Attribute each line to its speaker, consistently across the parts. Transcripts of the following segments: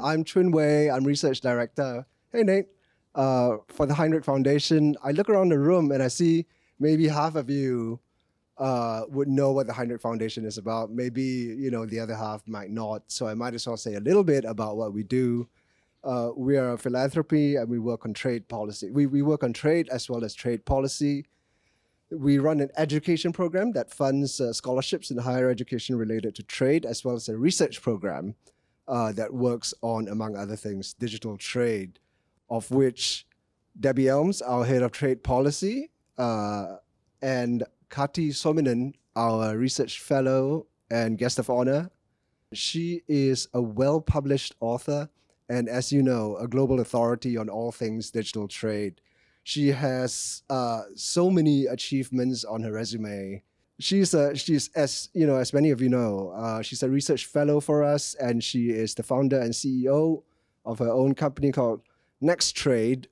Speaker 1: I'm Chun Wei. I'm Research Director. Hey, Nate. For the Hinrich Foundation, I look around the room and I see maybe half of you would know what the Hinrich Foundation is about. Maybe, the other half might not. So I might as well say a little bit about what we do. We are a philanthropy and we work on trade policy. We work on trade as well as trade policy. We run an education program that funds scholarships in higher education related to trade, as well as a research program that works on, among other things, digital trade, of which Debbie Elms, our head of trade policy, and Kati Suominen, our research fellow and guest of honor. She is a well-published author and, as you know, a global authority on all things digital trade. She has so many achievements on her resume. She's as many of you know, she's a research fellow for us, and she is the founder and CEO of her own company called Next Trade.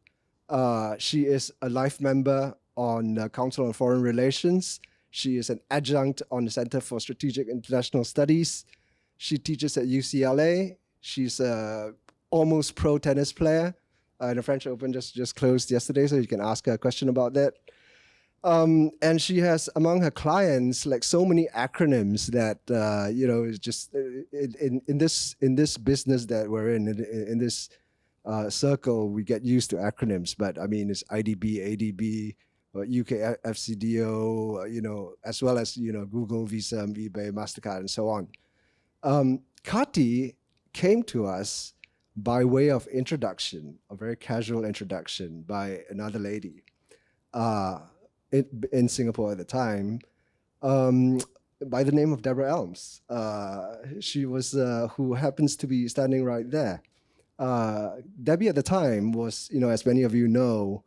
Speaker 1: She is a life member on the Council on Foreign Relations. She is an adjunct on the Center for Strategic International Studies. She teaches at UCLA. She's a almost pro tennis player. The French Open just closed yesterday, so you can ask her a question about that. And she has among her clients like so many acronyms that is just in this business that we're in this circle, we get used to acronyms. But I mean, it's IDB, ADB, UK FCDO, as well as Google, Visa, eBay, Mastercard, and so on. Kati came to us by way of introduction, a very casual introduction by another lady in Singapore at the time, by the name of Deborah Elms. She was who happens to be standing right there. Debbie at the time was, as many of you know,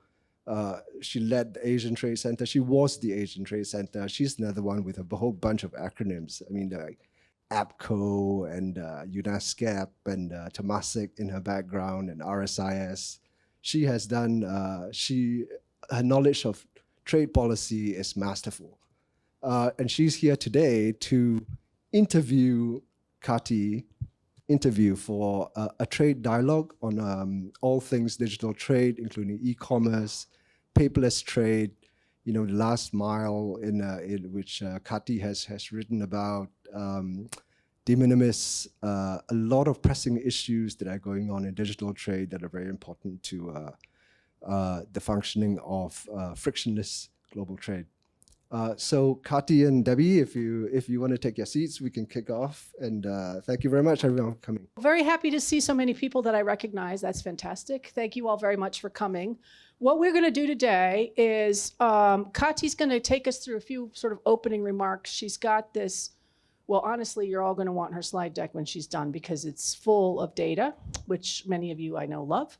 Speaker 1: she led the Asian Trade Center. She was the Asian Trade Center. She's another one with a whole bunch of acronyms. I mean, like APCO and UNASCAP and Temasek in her background and RSIS. She has done, her knowledge of trade policy is masterful. And she's here today to interview Kati, for a trade dialogue on all things digital trade, including e-commerce, paperless trade, the last mile in which Kati has written about, de minimis, a lot of pressing issues that are going on in digital trade that are very important to the functioning of frictionless global trade. So Kati and Debbie, if you want to take your seats, we can kick off. And thank you very much, everyone, for coming.
Speaker 2: Very happy to see so many people that I recognize. That's fantastic. Thank you all very much for coming. What we're going to do today is Kati's going to take us through a few sort of opening remarks. She's got this, well, honestly, you're all going to want her slide deck when she's done because it's full of data, which many of you I know love,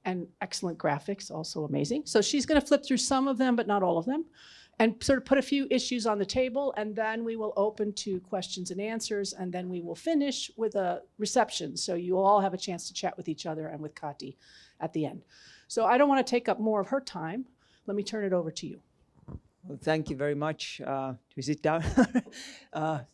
Speaker 2: and excellent graphics, also amazing. So she's going to flip through some of them, but not all of them, and sort of put a few issues on the table, and then we will open to questions and answers, and then we will finish with a reception. So you all have a chance to chat with each other and with Kati at the end. So I don't want to take up more of her time. Let me turn it over to you.
Speaker 3: Well, thank you very much. To sit down.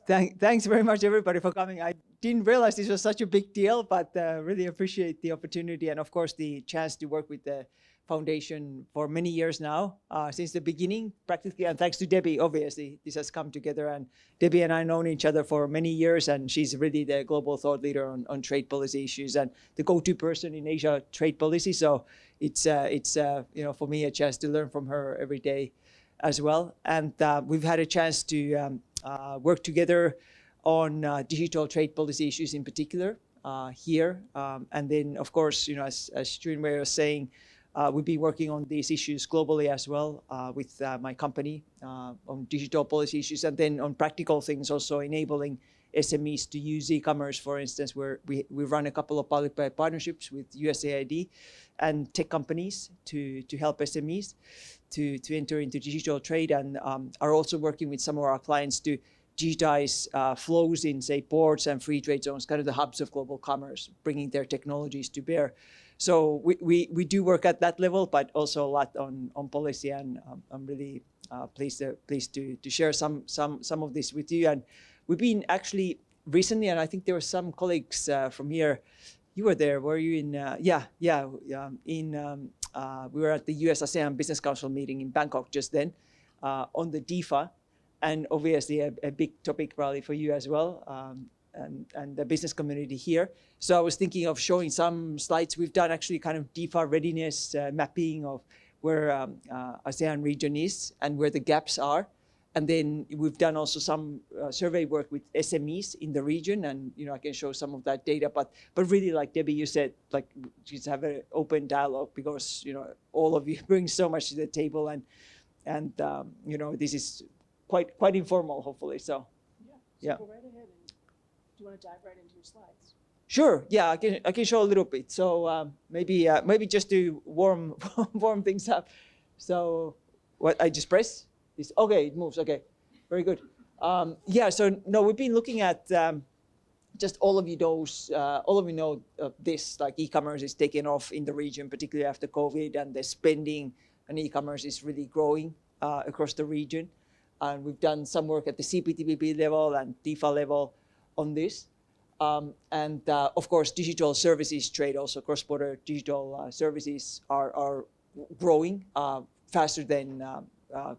Speaker 3: Thanks very much, everybody, for coming. I didn't realize this was such a big deal, but really appreciate the opportunity and, of course, the chance to work with the foundation for many years now, since the beginning, practically. And thanks to Debbie, obviously, this has come together. And Debbie and I have known each other for many years, and she's really the global thought leader on trade policy issues and the go-to person in Asia trade policy. So it's for me, a chance to learn from her every day as well. And we've had a chance to work together on digital trade policy issues in particular here. And then, of course, as Chun Wei was saying, we've been working on these issues globally as well with my company on digital policy issues, and then on practical things, also enabling SMEs to use e-commerce, for instance, where we run a couple of public-private partnerships with USAID and tech companies to help SMEs to enter into digital trade, and are also working with some of our clients to digitize flows in, say, ports and free trade zones, kind of the hubs of global commerce, bringing their technologies to bear. So we do work at that level, but also a lot on policy, and I'm really pleased to share some of this with you. And we've been actually recently, and I think there were some colleagues from here you were there. Were you in? We were at the US ASEAN Business Council meeting in Bangkok just then on the DIFA, and obviously a big topic probably for you as well, and the business community here. So I was thinking of showing some slides. We've done actually kind of DIFA readiness mapping of where ASEAN region is and where the gaps are. And then we've done also some survey work with SMEs in the region, and I can show some of that data. But really, like Debbie, you said, like just have an open dialogue, because all of you bring so much to the table, and this is quite informal, hopefully. So
Speaker 2: yeah. Go right ahead. And do you want to dive right into your slides?
Speaker 3: Sure. Yeah, I can show a little bit. So maybe just to warm things up. So what I just press. Okay, it moves. Okay, very good. So no, we've been looking at just all of you know this, like e-commerce is taking off in the region, particularly after COVID, and the spending on e-commerce is really growing across the region. And we've done some work at the CPTPP level and DIFA level on this. And of course, digital services trade, also cross-border digital services are growing faster than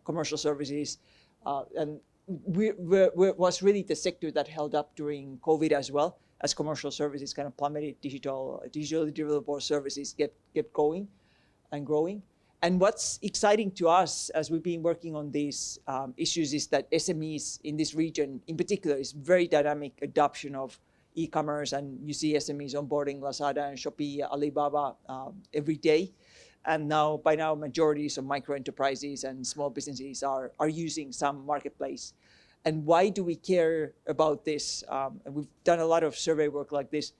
Speaker 3: commercial services, and was really the sector that held up during COVID as well, as commercial services kind of plummeted. Digitally developable services kept going and growing. And what's exciting to us as we've been working on these issues is that SMEs in this region, in particular, is very dynamic adoption of e-commerce, and you see SMEs onboarding Lazada and Shopee, Alibaba every day. And by now, majorities of micro enterprises and small businesses are using some marketplace. And why do we care about this? And we've done a lot of survey work like this.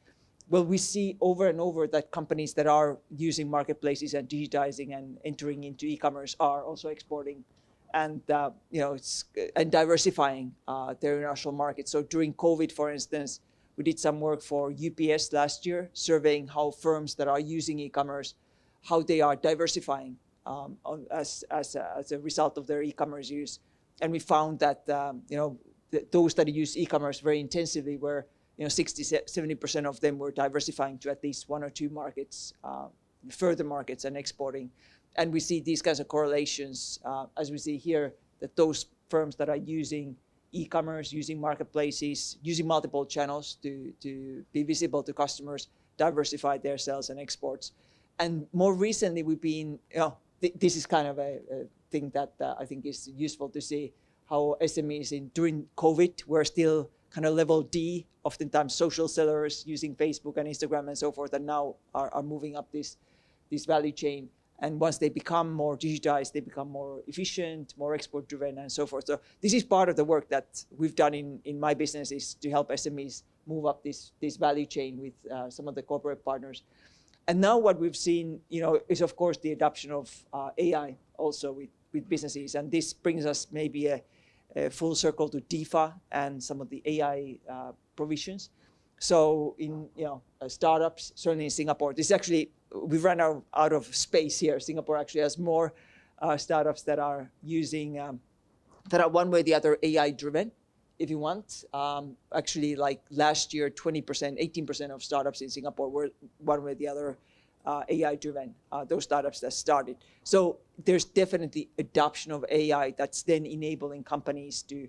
Speaker 3: Well, we see over and over that companies that are using marketplaces and digitizing and entering into e-commerce are also exporting, and and diversifying their international markets. So during COVID, for instance, we did some work for UPS last year, surveying how firms that are using e-commerce, how they are diversifying as a result of their e-commerce use. And we found that those that use e-commerce very intensively were 60-70% of them were diversifying to at least one or two markets, further markets, and exporting. And we see these kinds of correlations, as we see here, that those firms that are using e-commerce, using marketplaces, using multiple channels to be visible to customers, diversify their sales and exports. And more recently, we've been, this is kind of a thing that I think is useful to see how SMEs during COVID were still kind of level D, oftentimes social sellers using Facebook and Instagram and so forth, and now are moving up this value chain. And once they become more digitized, they become more efficient, more export driven, and so forth. So this is part of the work that we've done in my business, is to help SMEs move up this value chain with some of the corporate partners. And now what we've seen, is of course the adoption of AI also with businesses. And this brings us maybe a full circle to DIFA and some of the AI provisions. So in startups, certainly in Singapore, this is actually, we've run out of space here. Singapore actually has more startups that are using, that are one way or the other AI driven, if you want. Actually, like last year, 20%, 18% of startups in Singapore were one way or the other AI driven, those startups that started. So there's definitely adoption of AI that's then enabling companies to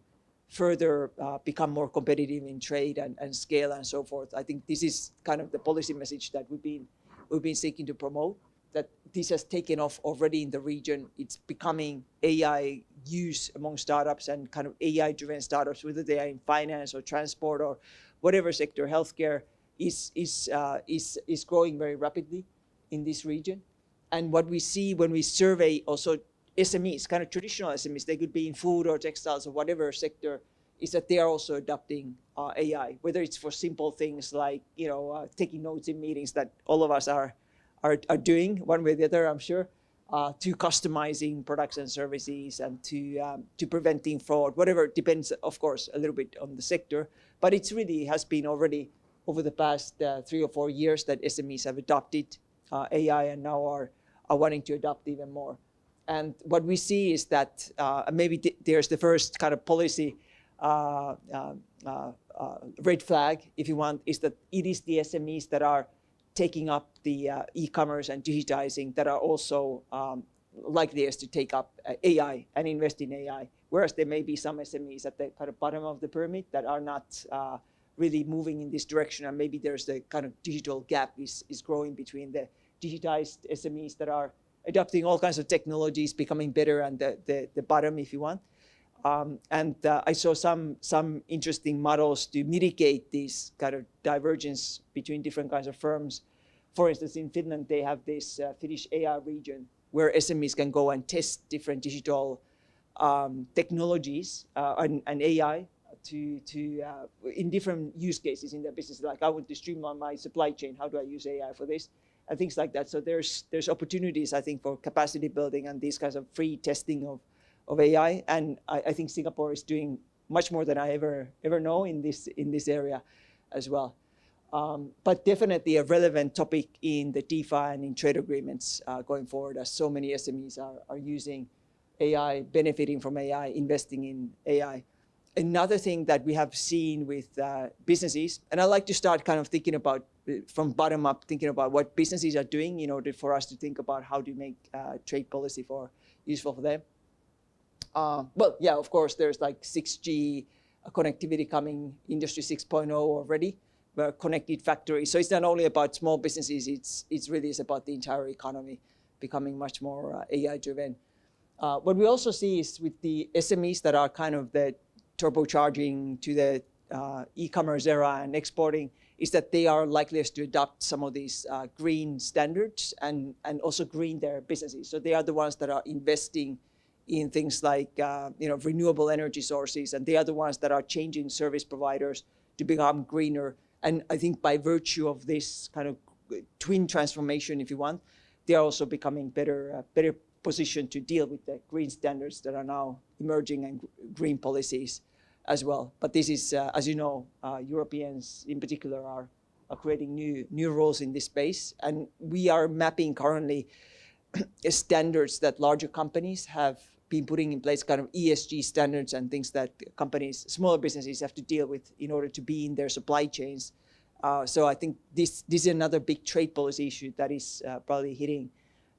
Speaker 3: further become more competitive in trade and scale and so forth. I think this is kind of the policy message that we've been seeking to promote, that this has taken off already in the region. It's becoming AI use among startups, and kind of AI-driven startups, whether they are in finance or transport or whatever sector, healthcare, is growing very rapidly in this region. And what we see when we survey also SMEs, kind of traditional SMEs, they could be in food or textiles or whatever sector, is that they are also adopting AI, whether it's for simple things like taking notes in meetings that all of us are doing one way or the other, I'm sure, to customizing products and services, and to preventing fraud, whatever. It depends, of course, a little bit on the sector, but it's really has been already over the past 3 or 4 years that SMEs have adopted AI, and now are wanting to adopt even more. And what we see is that maybe there's the first kind of policy red flag, if you want, is that it is the SMEs that are taking up the e-commerce and digitizing that are also likeliest to take up AI and invest in AI, whereas there may be some SMEs at the kind of bottom of the pyramid that are not really moving in this direction, and maybe there's the kind of digital gap is growing between the digitized SMEs that are adopting all kinds of technologies, becoming better, and the bottom, if you want. I saw some interesting models to mitigate this kind of divergence between different kinds of firms. For instance, in Finland, they have this Finnish AI region where SMEs can go and test different digital technologies and AI in different use cases in their business. Like, I want to streamline my supply chain. How do I use AI for this? And things like that. So there's opportunities, I think, for capacity building and these kinds of free testing of AI. And I think Singapore is doing much more than I ever know in this area as well. But definitely a relevant topic in the DeFi and in trade agreements going forward, as so many SMEs are using AI, benefiting from AI, investing in AI. Another thing that we have seen with businesses, and I like to start kind of thinking about from bottom up, thinking about what businesses are doing in order for us to think about how to make trade policy useful for them. Well, yeah, of course, there's like 6G connectivity coming, Industry 6.0 already, connected factories. So it's not only about small businesses, it's really about the entire economy becoming much more AI-driven. What we also see is with the SMEs that are kind of the turbocharging to the e-commerce era and exporting, is that they are likeliest to adopt some of these green standards and also green their businesses. So they are the ones that are investing in things like renewable energy sources, and they are the ones that are changing service providers to become greener. And I think by virtue of this kind of twin transformation, if you want, they are also becoming better positioned to deal with the green standards that are now emerging and green policies as well. But this is, as you know, Europeans in particular are creating new rules in this space, and we are mapping currently standards that larger companies have been putting in place, kind of ESG standards and things that companies, smaller businesses have to deal with in order to be in their supply chains. So I think this is another big trade policy issue that is probably hitting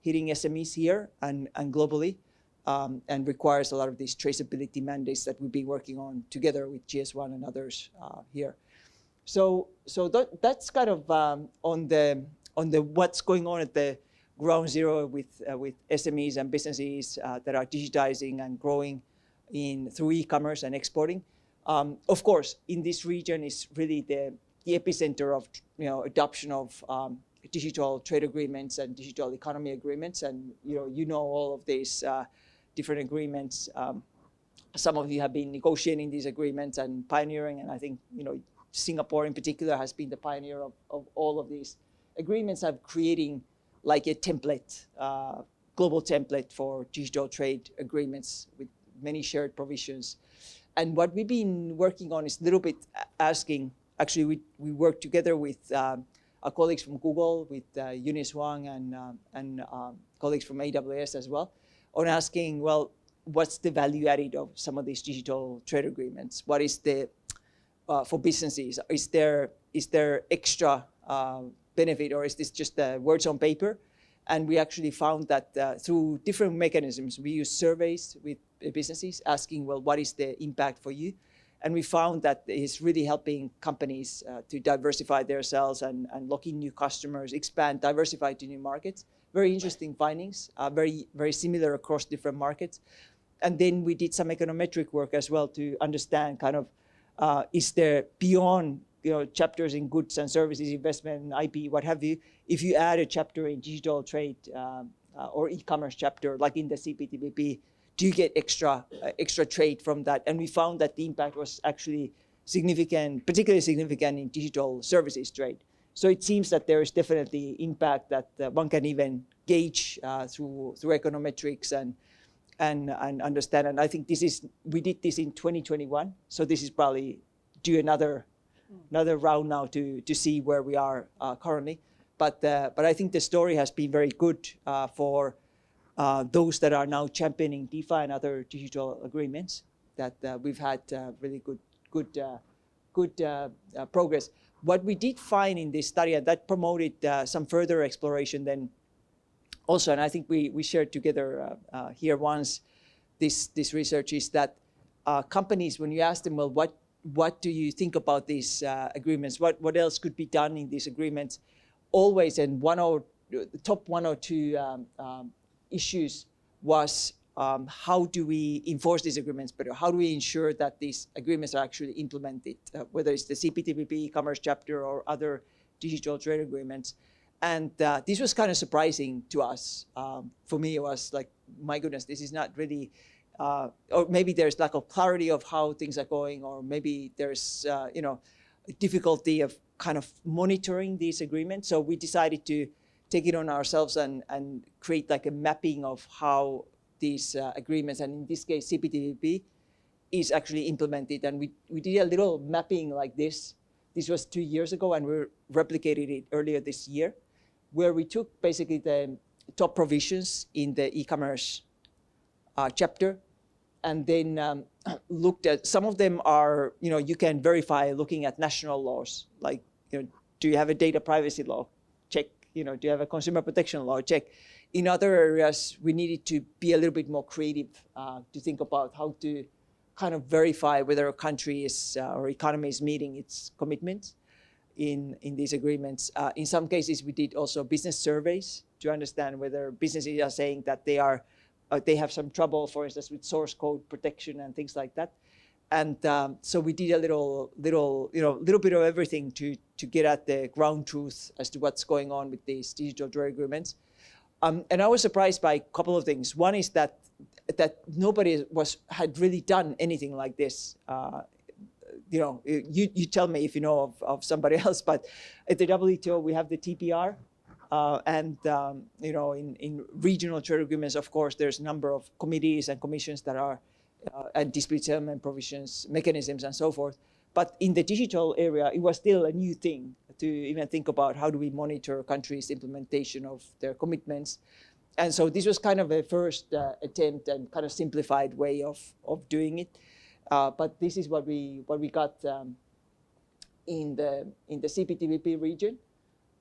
Speaker 3: SMEs here and globally, and requires a lot of these traceability mandates that we've been working on together with GS1 and others here. So that's kind of on the what's going on at the ground zero with SMEs and businesses that are digitizing and growing through e-commerce and exporting. Of course, in this region is really the epicenter of adoption of digital trade agreements and digital economy agreements, and you know all of these different agreements. Some of you have been negotiating these agreements and pioneering, and I think Singapore in particular has been the pioneer of all of these agreements, of creating like a template, global template for digital trade agreements with many shared provisions. And what we've been working on is a little bit asking, actually we work together with our colleagues from Google, with Eunice Huang and colleagues from AWS as well, on asking, well, what's the value added of some of these digital trade agreements? What is the, for businesses, is there extra benefit, or is this just words on paper? And we actually found that through different mechanisms, we use surveys with businesses asking, well, what is the impact for you? And we found that it's really helping companies to diversify themselves and lock in new customers, expand, diversify to new markets. Very interesting findings, very, very similar across different markets. And then we did some econometric work as well to understand kind of, is there beyond chapters in goods and services, investment, IP, what have you, if you add a chapter in digital trade or e-commerce chapter, like in the CPTPP, do you get extra trade from that? And we found that the impact was actually significant, particularly significant in digital services trade. So it seems that there is definitely impact that one can even gauge through econometrics and understand. And I think we did this in 2021, so this is probably due another round now to see where we are currently. But I think the story has been very good for those that are now championing DeFi and other digital agreements, that we've had really good good progress. What we did find in this study, and that promoted some further exploration then also, and I think we shared together here once, this research is that companies, when you ask them, well, what do you think about these agreements? What else could be done in these agreements? Always, and the top one or two issues was how do we enforce these agreements better? How do we ensure that these agreements are actually implemented, whether it's the CPTPP, e-commerce chapter, or other digital trade agreements? And this was kind of surprising to us. For me, it was like, my goodness, this is not really, or maybe there's lack of clarity of how things are going, or maybe there's difficulty of kind of monitoring these agreements. So we decided to take it on ourselves and create like a mapping of how these agreements, and in this case CPTPP, is actually implemented. And we did a little mapping like this. This was 2 years ago, and we replicated it earlier this year, where we took basically the top provisions in the e-commerce chapter, and then looked at, some of them are, you can verify looking at national laws, like, do you have a data privacy law? Check. Do you have a consumer protection law? Check. In other areas, we needed to be a little bit more creative to think about how to kind of verify whether a country is or economy is meeting its commitments in these agreements. In some cases, we did also business surveys to understand whether businesses are saying that they have some trouble, for instance, with source code protection and things like that. And so we did a little bit of everything to get at the ground truth as to what's going on with these digital trade agreements. And I was surprised by a couple of things. One is that nobody had really done anything like this. You tell me if you know of somebody else, but at the WTO we have the TPR, and in regional trade agreements, of course, there's a number of committees and commissions that are and dispute settlement provisions, mechanisms, and so forth. But in the digital area, it was still a new thing to even think about how do we monitor countries' implementation of their commitments. And so this was kind of a first attempt and kind of simplified way of doing it. But this is what we got in the CPTPP region.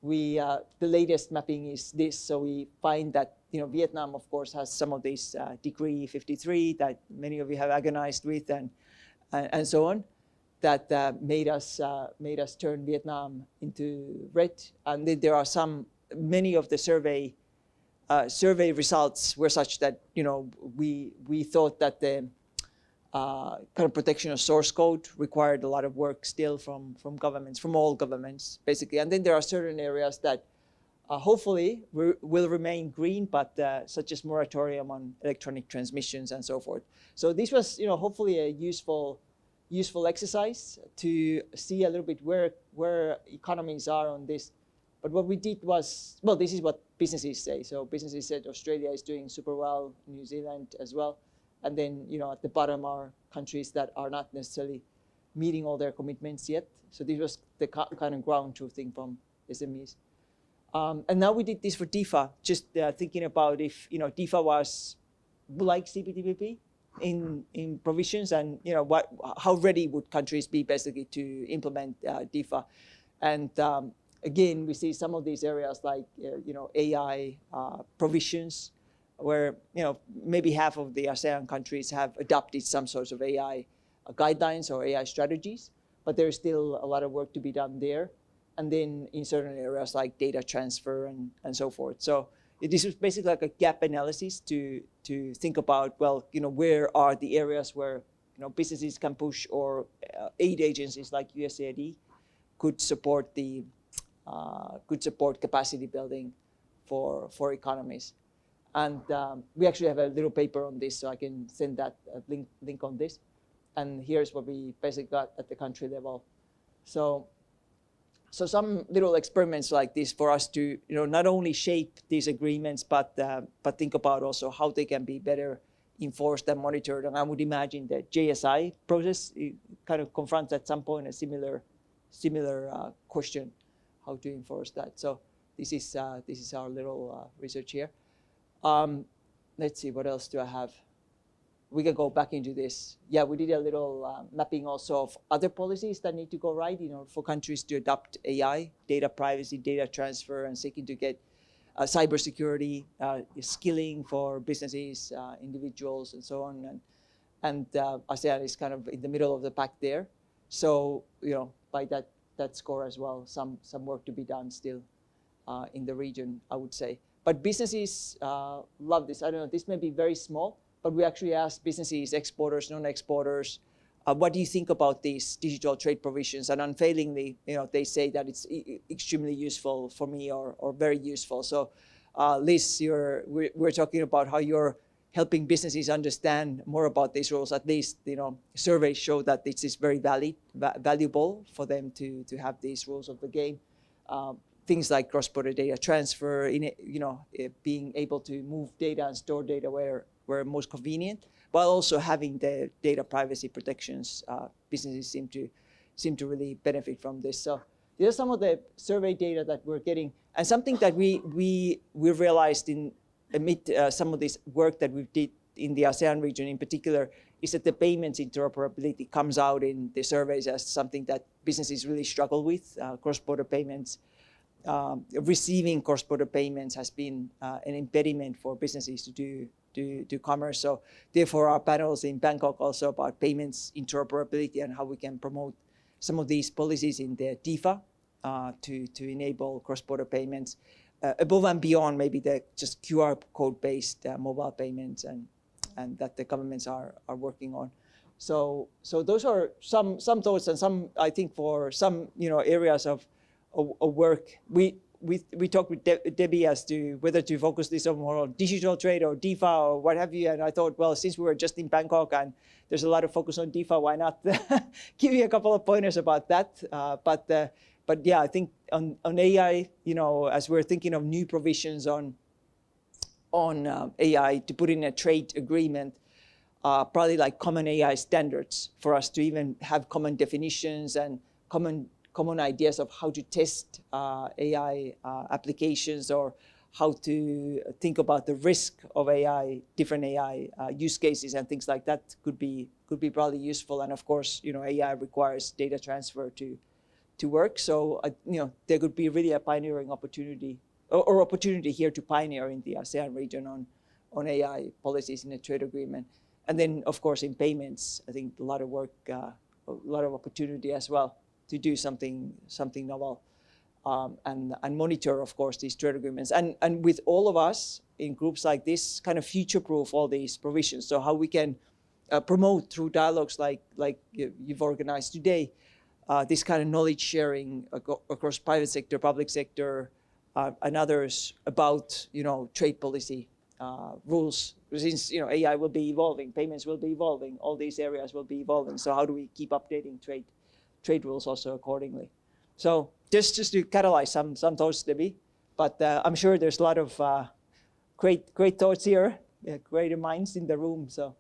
Speaker 3: The latest mapping is this. So we find that Vietnam, of course, has some of these Decree 53 that many of you have agonized with, and so on, that made us turn Vietnam into red. And then there are many of the survey results were such that we thought that the kind of protection of source code required a lot of work still from governments, from all governments, basically. And then there are certain areas that hopefully will remain green, but such as moratorium on electronic transmissions and so forth. So this was, hopefully a useful exercise to see a little bit where economies are on this. But what we did was, well, this is what businesses say. So businesses said Australia is doing super well, New Zealand as well. And then, at the bottom are countries that are not necessarily meeting all their commitments yet. So this was the kind of ground truth thing from SMEs. And now we did this for DIFA, just thinking about if, DIFA was like CPTPP in provisions, and, how ready would countries be basically to implement DIFA. And again, we see some of these areas like, AI provisions, where maybe half of the ASEAN countries have adopted some sorts of AI guidelines or AI strategies, but there's still a lot of work to be done there. And then in certain areas like data transfer and so forth. So this is basically like a gap analysis to think about, well, where are the areas where businesses can push, or aid agencies like USAID could support capacity building for economies. And we actually have a little paper on this, so I can send that link on this. And here's what we basically got at the country level. So some little experiments like this for us to not only shape these agreements, but think about also how they can be better enforced and monitored. And I would imagine that JSI process kind of confronts at some point a similar question, how to enforce that. So this is our little research here. Let's see, what else do I have? we can go back into this. Yeah, we did a little mapping also of other policies that need to go right in order for countries to adopt AI, data privacy, data transfer, and seeking to get cybersecurity, skilling for businesses, individuals, and so on. And ASEAN is kind of in the middle of the pack there. So, by that score as well, some work to be done still in the region, I would say. But businesses love this. I don't know, this may be very small, but we actually asked businesses, exporters, non-exporters, what do you think about these digital trade provisions? And unfailingly, they say that it's extremely useful for me or very useful. So, Liz, we're talking about how you're helping businesses understand more about these rules. At least, surveys show that this is very valuable for them to have these rules of the game. Things like cross-border data transfer, being able to move data and store data where most convenient, while also having the data privacy protections. Businesses seem to really benefit from this. So these are some of the survey data that we're getting, and something that we realized amid some of this work that we did in the ASEAN region in particular is that the payments interoperability comes out in the surveys as something that businesses really struggle with. Cross-border payments. Receiving cross-border payments has been an impediment for businesses to do commerce. So therefore our panels in Bangkok also about payments interoperability and how we can promote some of these policies in the DIFA to enable cross-border payments above and beyond maybe the just QR code-based mobile payments and that the governments are working on. So those are some thoughts, and some, I think, for some areas of work. We talked with Debbie as to whether to focus this on more on digital trade or DIFA or what have you. And I thought, well, since we were just in Bangkok and there's a lot of focus on DIFA, why not give you a couple of pointers about that? But yeah, I think on AI, as we're thinking of new provisions on AI to put in a trade agreement, probably like common AI standards for us to even have common definitions and common ideas of how to test AI applications or how to think about the risk of AI, different AI use cases and things like that could be probably useful. And of course, AI requires data transfer to work. So there could be really a pioneering opportunity or opportunity here to pioneer in the ASEAN region on AI policies in a trade agreement. And then of course in payments, I think a lot of work, a lot of opportunity as well to do something novel and monitor, of course, these trade agreements. And with all of us in groups like this, kind of future-proof all these provisions. So how we can promote through dialogues like you've organized today, this kind of knowledge sharing across private sector, public sector, and others about trade policy rules. Since AI will be evolving, payments will be evolving, all these areas will be evolving. So how do we keep updating trade rules also accordingly? So just to catalyze some thoughts, Debbie, but I'm sure there's a lot of great thoughts here, greater minds in the room. So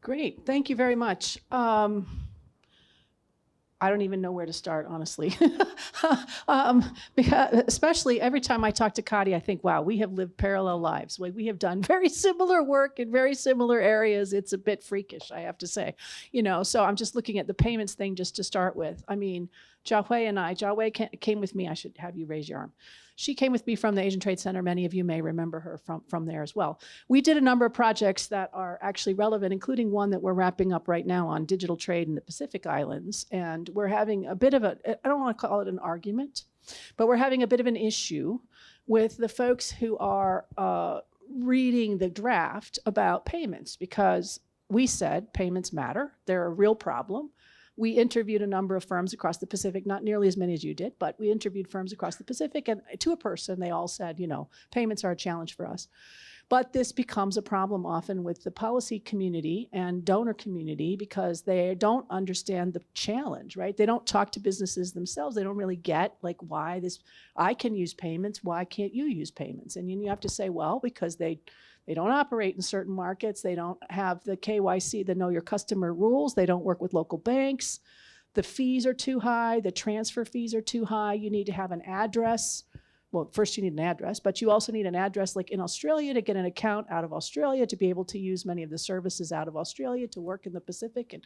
Speaker 2: Great, thank you very much. I don't even know where to start, honestly. Because especially every time I talk to Kati, I think, wow, we have lived parallel lives. We have done very similar work in very similar areas. It's a bit freakish, I have to say. So I'm just looking at the payments thing just to start with. I mean, Jiahui came with me. I should have you raise your arm. She came with me from the Asian Trade Center. Many of you may remember her from there as well. We did a number of projects that are actually relevant, including one that we're wrapping up right now on digital trade in the Pacific Islands. And we're having a bit of I don't want to call it an argument, but we're having a bit of an issue with the folks who are reading the draft about payments, because we said payments matter. They're a real problem. We interviewed a number of firms across the Pacific, not nearly as many as you did, but we interviewed firms across the Pacific, and to a person, they all said, payments are a challenge for us. But this becomes a problem often with the policy community and donor community because they don't understand the challenge, right? They don't talk to businesses themselves. They don't really get why I can use payments, why can't you use payments? And you have to say, well, because they don't operate in certain markets. They don't have the KYC, the know your customer rules. They don't work with local banks. The fees are too high. The transfer fees are too high. You need to have an address well, first you need an address, but you also need an address like in Australia to get an account out of Australia, to be able to use many of the services out of Australia, to work in the Pacific. And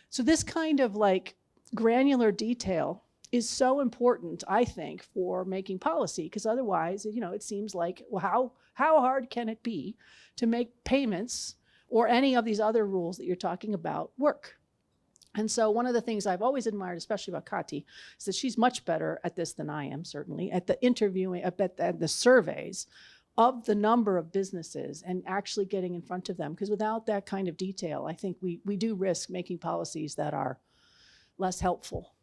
Speaker 2: so this kind of like granular detail is so important, I think, for making policy, because otherwise, it seems like, well, how hard can it be to make payments or any of these other rules that you're talking about work? And so one of the things I've always admired, especially about Kati, is that she's much better at this than I am, certainly, at the interviewing, at the surveys of the number of businesses and actually getting in front of them. Because without that kind of detail, I think we do risk making policies that are less helpful.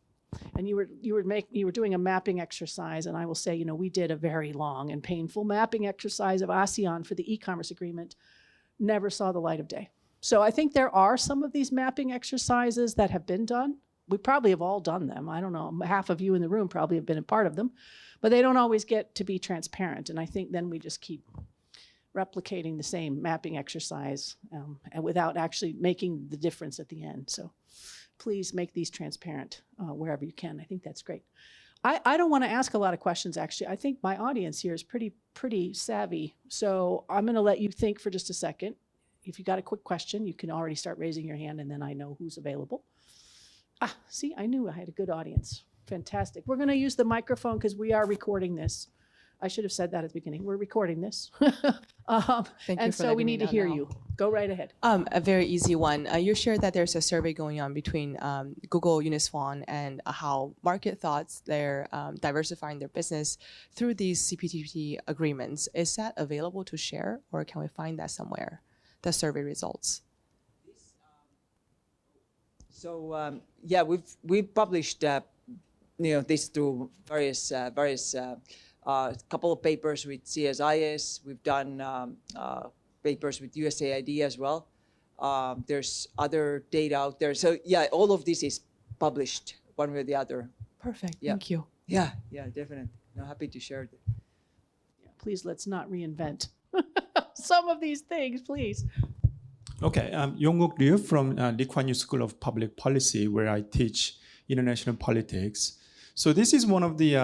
Speaker 2: And you were doing a mapping exercise, and I will say, we did a very long and painful mapping exercise of ASEAN for the e-commerce agreement, never saw the light of day. So I think there are some of these mapping exercises that have been done. We probably have all done them. I don't know, half of you in the room probably have been a part of them, but they don't always get to be transparent. And I think then we just keep replicating the same mapping exercise and without actually making the difference at the end. So please make these transparent wherever you can. I think that's great. I don't want to ask a lot of questions, actually. I think my audience here is pretty savvy. So I'm going to let you think for just a second. If you got a quick question, you can already start raising your hand, and then I know who's available. See, I knew I had a good audience. Fantastic. We're going to use the microphone because we are recording this. I should have said that at the beginning. We're recording this. And so we need to hear you. Go right ahead.
Speaker 4: A very easy one. You shared that there's a survey going on between Google, Uniswan, and how market thoughts they're diversifying their business through these CPTPP agreements. Is that available to share, or can we find that somewhere, the survey results?
Speaker 3: So yeah, we've published this through various couple of papers with CSIS. We've done papers with USAID as well. There's other data out there. So yeah, all of this is published one way or the other.
Speaker 4: Perfect.
Speaker 3: Yeah.
Speaker 4: Thank you.
Speaker 3: Yeah, definitely. No, happy to share it.
Speaker 2: Yeah, please, let's not reinvent some of these things, please.
Speaker 5: Okay, Yongguk Ryu from Lee Kuan Yew School of Public Policy, where I teach international politics. So this is one of the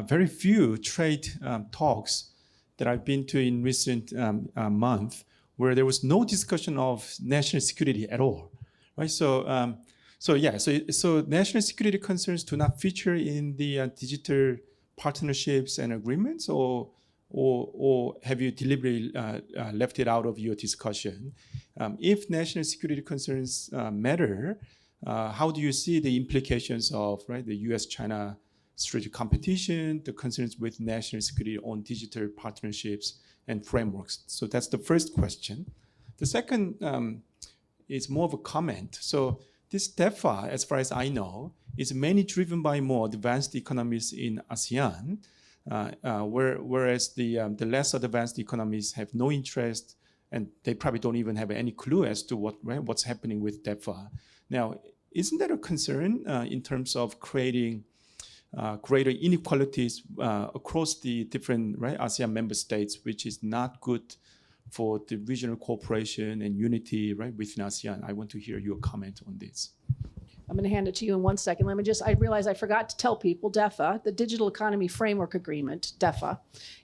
Speaker 5: very few trade talks that I've been to in recent month, where there was no discussion of national security at all, right? So national security concerns do not feature in the digital partnerships and agreements, or have you deliberately left it out of your discussion? If national security concerns matter, how do you see the implications of the U.S.-China strategic competition, the concerns with national security on digital partnerships and frameworks? So that's the first question. The second is more of a comment. So this DEFA, as far as I know, is mainly driven by more advanced economies in ASEAN, whereas the less advanced economies have no interest, and they probably don't even have any clue as to what's happening with DEFA. Now, isn't that a concern in terms of creating greater inequalities across the different ASEAN member states, which is not good for the regional cooperation and unity within ASEAN? I want to hear your comment on this.
Speaker 2: I'm going to hand it to you in 1 second. I realized I forgot to tell people, DEFA, the Digital Economy Framework Agreement, DEFA,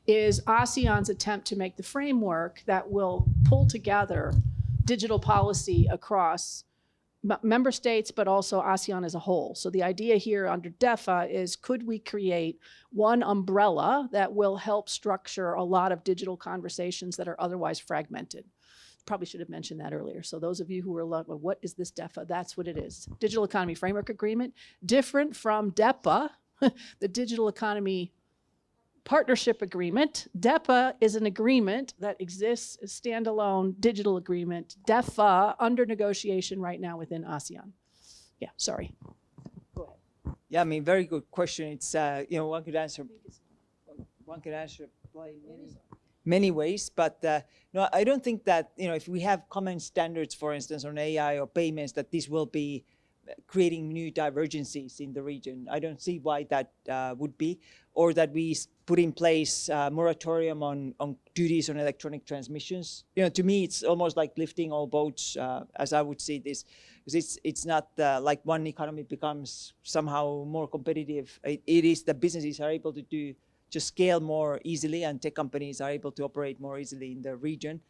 Speaker 2: is ASEAN's attempt to make the framework that will pull together digital policy across member states, but also ASEAN as a whole. So the idea here under DEFA is, could we create one umbrella that will help structure a lot of digital conversations that are otherwise fragmented? Probably should have mentioned that earlier. So those of you who are like, well, what is this DEFA? That's what it is. Digital Economy Framework Agreement, different from DEPA, the Digital Economy Partnership Agreement. DEPA is an agreement that exists, a standalone digital agreement. DEFA under negotiation right now within ASEAN. Yeah, sorry. Go ahead.
Speaker 3: Yeah, I mean, very good question. It's one could answer by many ways, but no, I don't think that if we have common standards, for instance, on AI or payments, that this will be creating new divergences in the region. I don't see why that would be, or that we put in place a moratorium on duties on electronic transmissions. To me, it's almost like lifting all boats, as I would see this, because it's not like one economy becomes somehow more competitive. It is the businesses are able to just scale more easily, and tech companies are able to operate more easily in the region.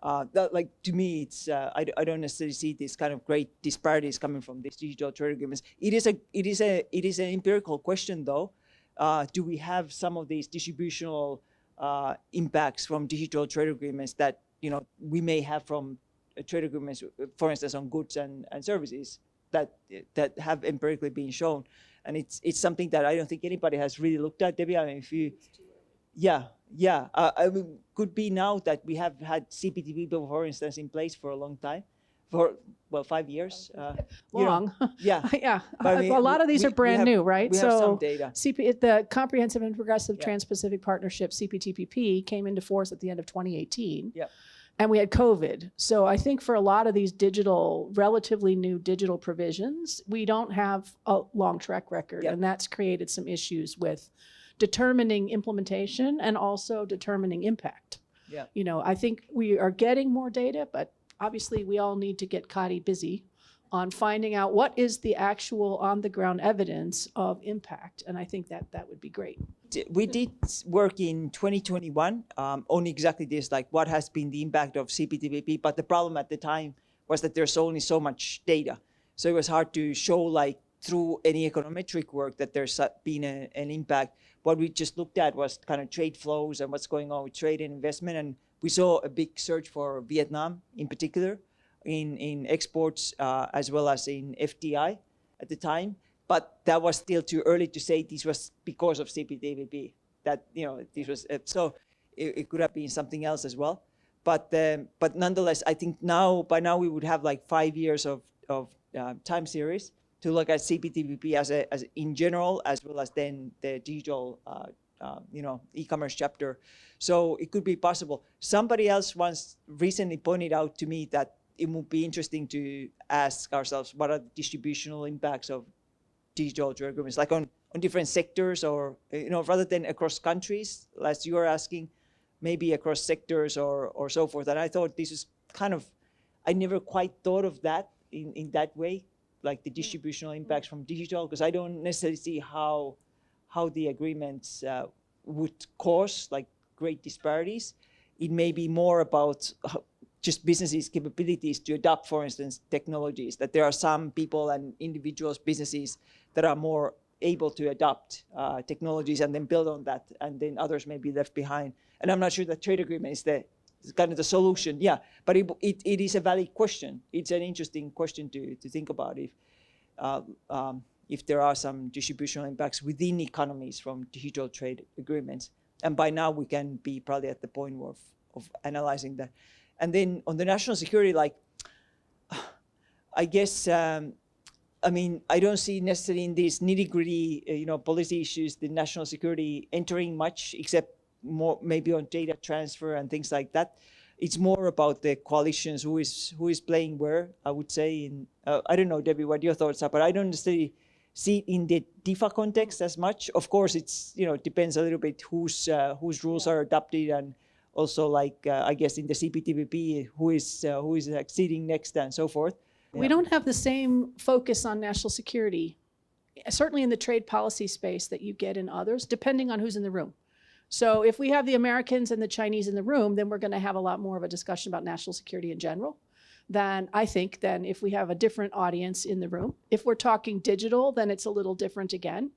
Speaker 3: Like to me, it's I don't necessarily see these kind of great disparities coming from these digital trade agreements. It is an empirical question though. Do we have some of these distributional impacts from digital trade agreements that we may have from trade agreements, for instance, on goods and services that have empirically been shown, and it's something that I don't think anybody has really looked at. Debbie, I mean, if you, I mean, could be now that we have had CPTPP, for instance, in place for a long time, for 5 years.
Speaker 2: Long.
Speaker 3: Yeah.
Speaker 2: Yeah.
Speaker 3: But I mean,
Speaker 2: a lot of these are brand new, right?
Speaker 3: We have some data.
Speaker 2: The Comprehensive and Progressive Trans-Pacific Partnership, CPTPP, came into force at the end of 2018.
Speaker 3: Yeah.
Speaker 2: And we had COVID. So I think for a lot of these relatively new digital provisions, we don't have a long track record.
Speaker 3: Yeah.
Speaker 2: And that's created some issues with determining implementation and also determining impact.
Speaker 3: Yeah.
Speaker 2: I think we are getting more data, but obviously we all need to get Kati busy on finding out what is the actual on-the-ground evidence of impact. And I think that would be great.
Speaker 3: We did work in 2021 on exactly this, like what has been the impact of CPTPP, but the problem at the time was that there's only so much data. So it was hard to show like through any econometric work that there's been an impact. What we just looked at was kind of trade flows and what's going on with trade and investment. And we saw a big surge for Vietnam in particular in exports as well as in FDI at the time. But that was still too early to say this was because of CPTPP. That this was so it could have been something else as well. But nonetheless, I think by now we would have like 5 years of time series to look at CPTPP as in general, as well as then the digital e-commerce chapter. So it could be possible. Somebody else once recently pointed out to me that it would be interesting to ask ourselves what are the distributional impacts of digital trade agreements, like on different sectors, or rather than across countries, as you are asking, maybe across sectors or so forth. And I thought this is I never quite thought of that in that way, like the distributional impacts from digital, because I don't necessarily see how the agreements would cause like great disparities. It may be more about just businesses' capabilities to adopt, for instance, technologies, that there are some people and individuals, businesses that are more able to adopt technologies and then build on that, and then others may be left behind. And I'm not sure that trade agreement is kind of the solution. Yeah, but it is a valid question. It's an interesting question to think about if there are some distributional impacts within economies from digital trade agreements. And by now we can be probably at the point of analyzing that. And then on the national security, like, I guess, I mean, I don't see necessarily in these nitty-gritty, policy issues, the national security entering much, except more maybe on data transfer and things like that. It's more about the coalitions, who is playing where, I would say. I don't know, Debbie, what your thoughts are, but I don't necessarily see it in the DIFA context as much. Of course, it's it depends a little bit whose rules are adopted, and also like I guess in the CPTPP, who is acceding next and so forth.
Speaker 2: We don't have the same focus on national security, certainly in the trade policy space, that you get in others, depending on who's in the room. So if we have the Americans and the Chinese in the room, then we're going to have a lot more of a discussion about national security in general than if we have a different audience in the room. If we're talking digital, then it's a little different again.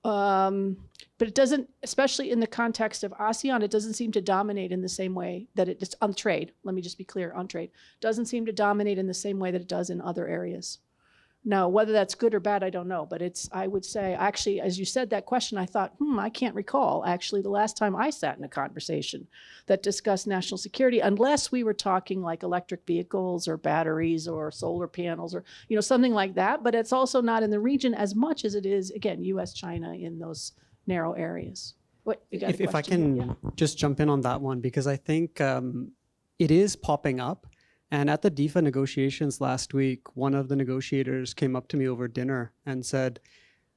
Speaker 2: But it doesn't, especially in the context of ASEAN, it doesn't seem to dominate in the same way that it's on trade. Let me just be clear, on trade. Doesn't seem to dominate in the same way that it does in other areas. Now, whether that's good or bad, I don't know. But I would say, actually, as you said that question, I thought, I can't recall, actually, the last time I sat in a conversation that discussed national security, unless we were talking like electric vehicles or batteries or solar panels or, something like that. But it's also not in the region as much as it is, again, U.S., China in those narrow areas. What, you got a
Speaker 6: If I
Speaker 2: question?
Speaker 6: can just jump in on that one, because I think it is popping up. And at the DIFA negotiations last week, one of the negotiators came up to me over dinner and said,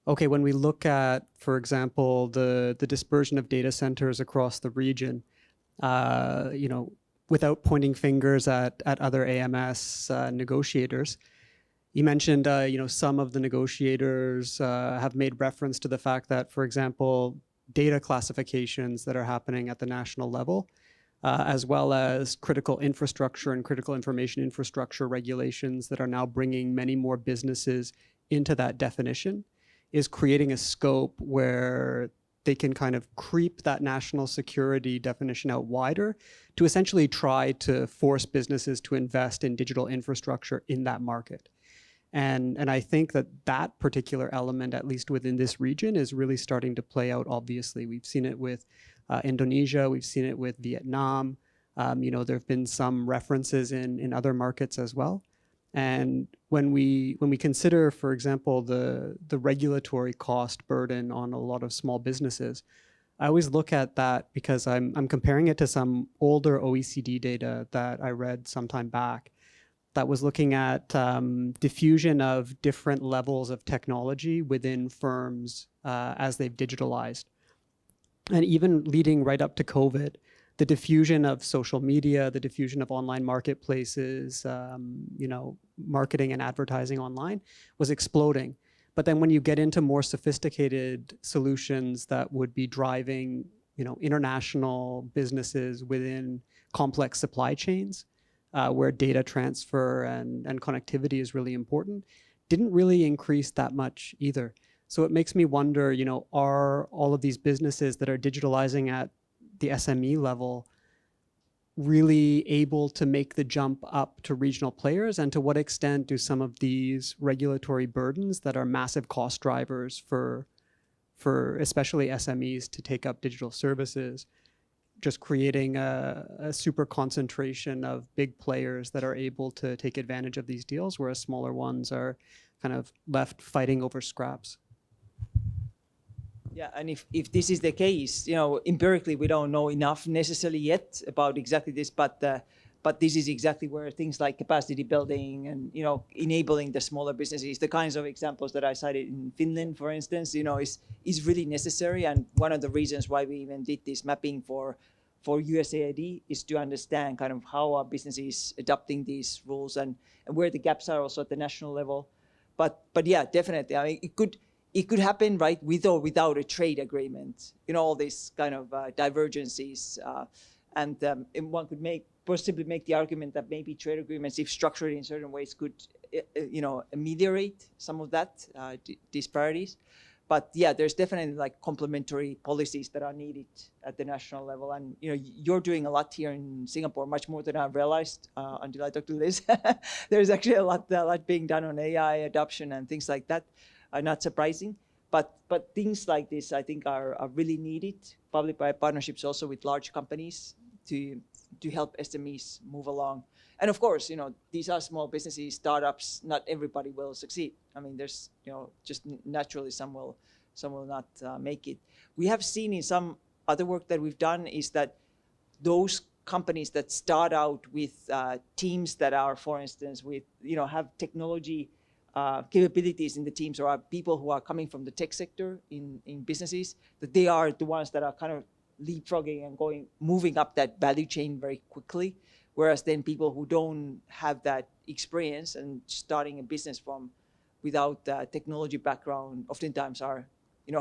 Speaker 6: okay, when we look at, for example, the dispersion of data centers across the region, without pointing fingers at other AMS negotiators, you mentioned, some of the negotiators have made reference to the fact that, for example, data classifications that are happening at the national level, as well as critical infrastructure and critical information infrastructure regulations that are now bringing many more businesses into that definition, is creating a scope where they can kind of creep that national security definition out wider to essentially try to force businesses to invest in digital infrastructure in that market. And I think that particular element, at least within this region, is really starting to play out. Obviously, we've seen it with Indonesia, we've seen it with Vietnam. There have been some references in other markets as well. And when we consider, for example, the regulatory cost burden on a lot of small businesses, I always look at that because I'm comparing it to some older OECD data that I read some time back that was looking at diffusion of different levels of technology within firms as they've digitalized. And even leading right up to COVID, the diffusion of social media, the diffusion of online marketplaces, marketing and advertising online was exploding. But then when you get into more sophisticated solutions that would be driving, international businesses within complex supply chains, where data transfer and connectivity is really important, didn't really increase that much either. So it makes me wonder, are all of these businesses that are digitalizing at the SME level really able to make the jump up to regional players? And to what extent do some of these regulatory burdens that are massive cost drivers for especially SMEs to take up digital services, just creating a super concentration of big players that are able to take advantage of these deals, whereas smaller ones are kind of left fighting over scraps?
Speaker 3: Yeah, and if this is the case, empirically we don't know enough necessarily yet about exactly this, but this is exactly where things like capacity building and enabling the smaller businesses, the kinds of examples that I cited in Finland, for instance, is really necessary. And one of the reasons why we even did this mapping for USAID is to understand kind of how our businesses adopting these rules and where the gaps are also at the national level. But yeah, definitely. I mean, it could happen, right, with or without a trade agreement, all these kind of divergences. And one could possibly make the argument that maybe trade agreements, if structured in certain ways, could ameliorate some of that disparities. But yeah, there's definitely like complementary policies that are needed at the national level. And you're doing a lot here in Singapore, much more than I realized until I talked to Liz. There's actually a lot being done on AI adoption and things like that. Not surprising, but things like this I think are really needed, probably by partnerships also with large companies to help SMEs move along. And of course, these are small businesses, startups. Not everybody will succeed. I mean, there's just naturally some will not make it. We have seen in some other work that we've done is that those companies that start out with teams that are, for instance, with have technology capabilities in the teams, or are people who are coming from the tech sector in businesses, that they are the ones that are kind of leapfrogging and moving up that value chain very quickly. Whereas then people who don't have that experience and starting a business from without technology background oftentimes are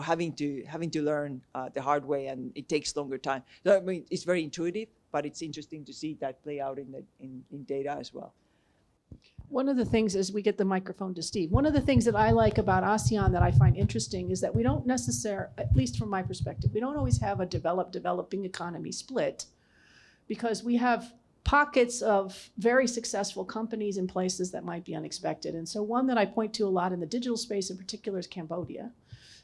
Speaker 3: having to learn the hard way, and it takes longer time. So, I mean, it's very intuitive, but it's interesting to see that play out in data as well.
Speaker 2: One of the things, as we get the microphone to Steve, one of the things that I like about ASEAN that I find interesting is that we don't necessarily, at least from my perspective, we don't always have a developing economy split, because we have pockets of very successful companies in places that might be unexpected. And so one that I point to a lot in the digital space in particular is Cambodia,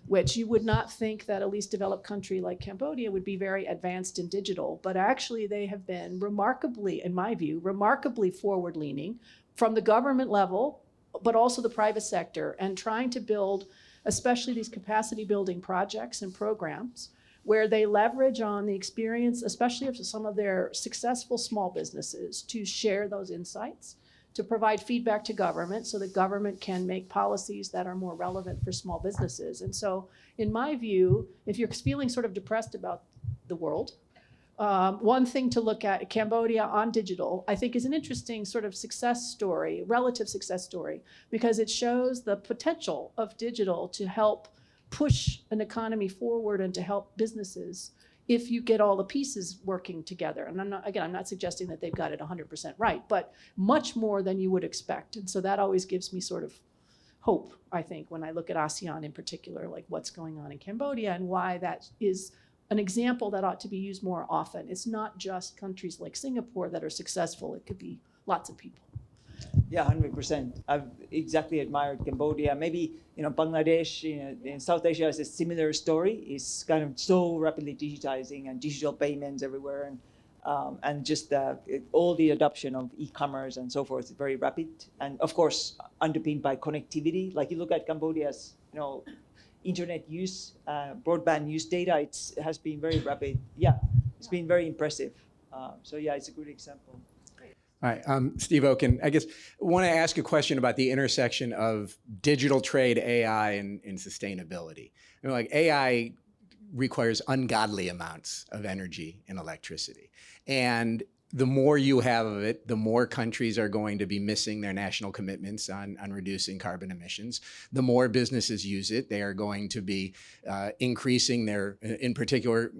Speaker 2: which you would not think that a least developed country like Cambodia would be very advanced in digital, but actually they have been remarkably, in my view, remarkably forward-leaning from the government level, but also the private sector, and trying to build, especially these capacity building projects and programs, where they leverage on the experience, especially of some of their successful small businesses, to share those insights, to provide feedback to government so that government can make policies that are more relevant for small businesses. And so, in my view, if you're feeling sort of depressed about the world, one thing to look at, Cambodia on digital, I think is an interesting sort of success story, relative success story, because it shows the potential of digital to help push an economy forward and to help businesses if you get all the pieces working together. And I'm not suggesting that they've got it 100% right, but much more than you would expect. And so that always gives me sort of hope, I think, when I look at ASEAN in particular, like what's going on in Cambodia and why that is an example that ought to be used more often. It's not just countries like Singapore that are successful. It could be lots of people.
Speaker 3: Yeah, 100%. I've exactly admired Cambodia. Maybe Bangladesh in South Asia is a similar story. It's kind of so rapidly digitizing and digital payments everywhere, and just all the adoption of e-commerce and so forth is very rapid. And of course, underpinned by connectivity. Like you look at Cambodia's internet use, broadband use data. It has been very rapid. Yeah, it's been very impressive. So yeah, it's a good example.
Speaker 7: Hi, I'm Steve Oken. I guess I want to ask a question about the intersection of digital trade, AI, and sustainability. Like AI requires ungodly amounts of energy and electricity. And the more you have of it, the more countries are going to be missing their national commitments on reducing carbon emissions. The more businesses use it, they are going to be increasing their, in particular,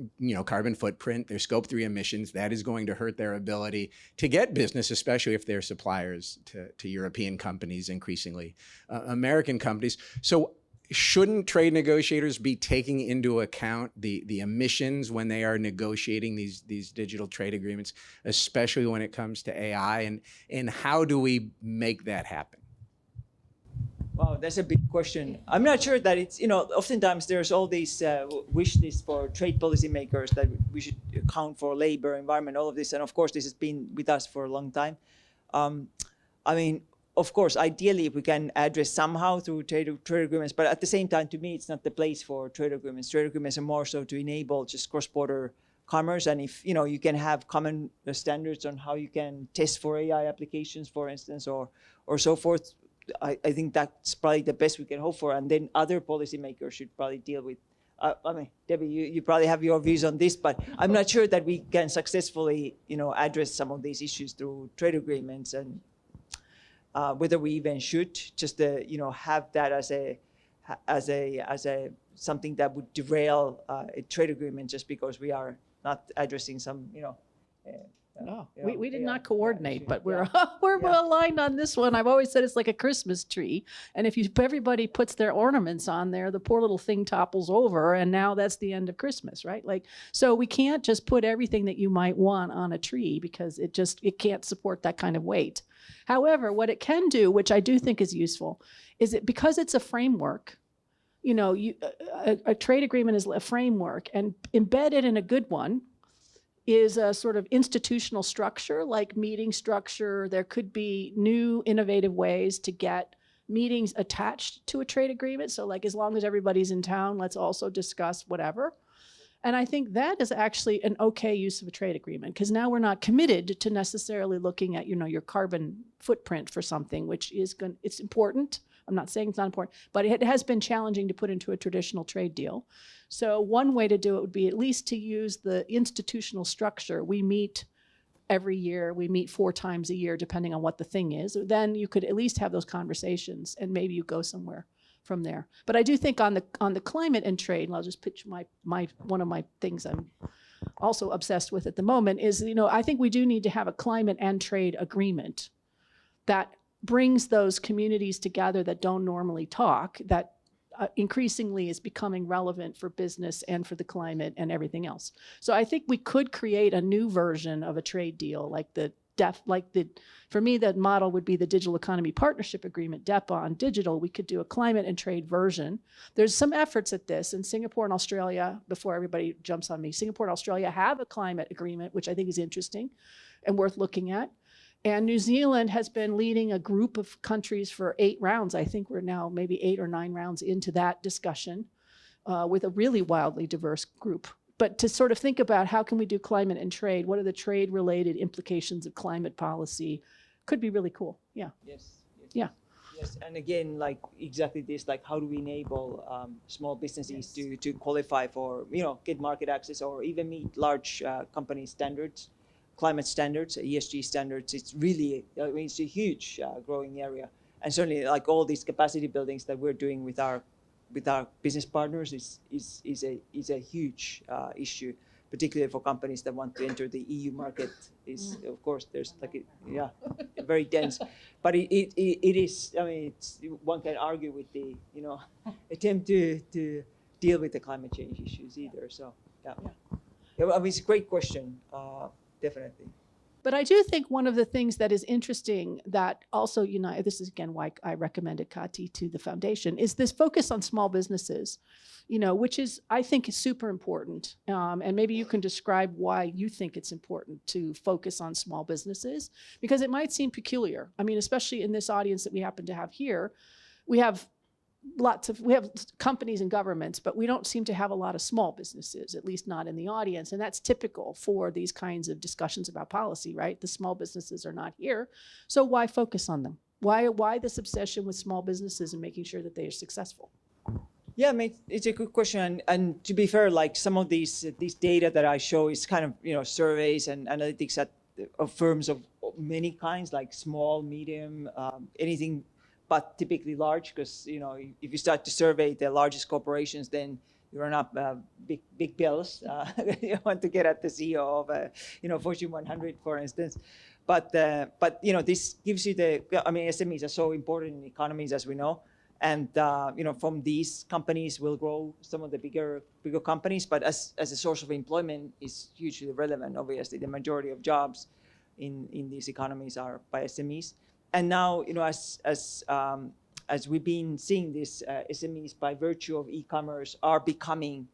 Speaker 7: carbon footprint, their scope 3 emissions. That is going to hurt their ability to get business, especially if they're suppliers to European companies, increasingly American companies. So shouldn't trade negotiators be taking into account the emissions when they are negotiating these digital trade agreements, especially when it comes to AI? And how do we make that happen?
Speaker 3: Wow, that's a big question. I'm not sure that it's, oftentimes there's all these wish lists for trade policymakers that we should account for labor, environment, all of this. And of course, this has been with us for a long time. Of course, ideally, if we can address somehow through trade agreements, but at the same time, to me, it's not the place for trade agreements. Trade agreements are more so to enable just cross-border commerce. And if you can have common standards on how you can test for AI applications, for instance, or so forth, I think that's probably the best we can hope for. And then other policymakers should probably deal with. Debbie, you probably have your views on this, but I'm not sure that we can successfully, address some of these issues through trade agreements, and whether we even should just have that as a something that would derail a trade agreement just because we are not addressing some
Speaker 2: No, we did not coordinate, but we're aligned on this one. I've always said it's like a Christmas tree, and if everybody puts their ornaments on there, the poor little thing topples over, and now that's the end of Christmas, right? So we can't just put everything that you might want on a tree because it can't support that kind of weight. However, what it can do, which I do think is useful, is because it's a framework. A trade agreement is a framework, and embedded in a good one is a sort of institutional structure, like meeting structure. There could be new innovative ways to get meetings attached to a trade agreement. So as long as everybody's in town, let's also discuss whatever. And I think that is actually an okay use of a trade agreement, because now we're not committed to necessarily looking at, your carbon footprint for something, which it's important. I'm not saying it's not important, but it has been challenging to put into a traditional trade deal. So one way to do it would be at least to use the institutional structure. We meet every year, we meet 4 times a year, depending on what the thing is. Then you could at least have those conversations, and maybe you go somewhere from there. But I do think on the climate and trade, and I'll just pitch my one of my things I'm also obsessed with at the moment is, I think we do need to have a climate and trade agreement that brings those communities together that don't normally talk, that increasingly is becoming relevant for business and for the climate and everything else. So I think we could create a new version of a trade deal, for me, the model would be the Digital Economy Partnership Agreement, DEPA on digital. We could do a climate and trade version. There's some efforts at this in Singapore and Australia. Before everybody jumps on me, Singapore and Australia have a climate agreement, which I think is interesting and worth looking at. And New Zealand has been leading a group of countries for 8 rounds. I think we're now maybe 8 or 9 rounds into that discussion with a really wildly diverse group. But to sort of think about how can we do climate and trade, what are the trade-related implications of climate policy, could be really cool. Yeah.
Speaker 3: Yes.
Speaker 2: Yeah.
Speaker 3: Yes, and again, exactly this, how do we enable small businesses to qualify for, get market access or even meet large company standards, climate standards, ESG standards. It's really, it's a huge growing area. And certainly all these capacity buildings that we're doing with our with our business partners is a huge issue, particularly for companies that want to enter the EU market. Is of course there's like very dense, but it is. I mean, one can argue with the attempt to deal with the climate change issues either. So yeah. I mean, it's a great question, definitely.
Speaker 2: But I do think one of the things that is interesting that also unite, this is again why I recommended Kati to the foundation, is this focus on small businesses, which is, I think, is super important. And maybe you can describe why you think it's important to focus on small businesses, because it might seem peculiar. I mean, especially in this audience that we happen to have here, we have companies and governments, but we don't seem to have a lot of small businesses, at least not in the audience. And that's typical for these kinds of discussions about policy, right? The small businesses are not here. So why focus on them? Why this obsession with small businesses and making sure that they are successful?
Speaker 3: Yeah, I mean, it's a good question. And to be fair, like some of these data that I show is kind of, surveys and analytics of firms of many kinds, like small, medium, anything but typically large, because if you start to survey the largest corporations, then you run up big bills. You want to get at the CEO of Fortune 100, for instance. But this gives you SMEs are so important in economies, as we know, and from these companies will grow some of the bigger companies. But as a source of employment is hugely relevant. Obviously, the majority of jobs in these economies are by SMEs. And now, as we've been seeing this, SMEs by virtue of e-commerce are becoming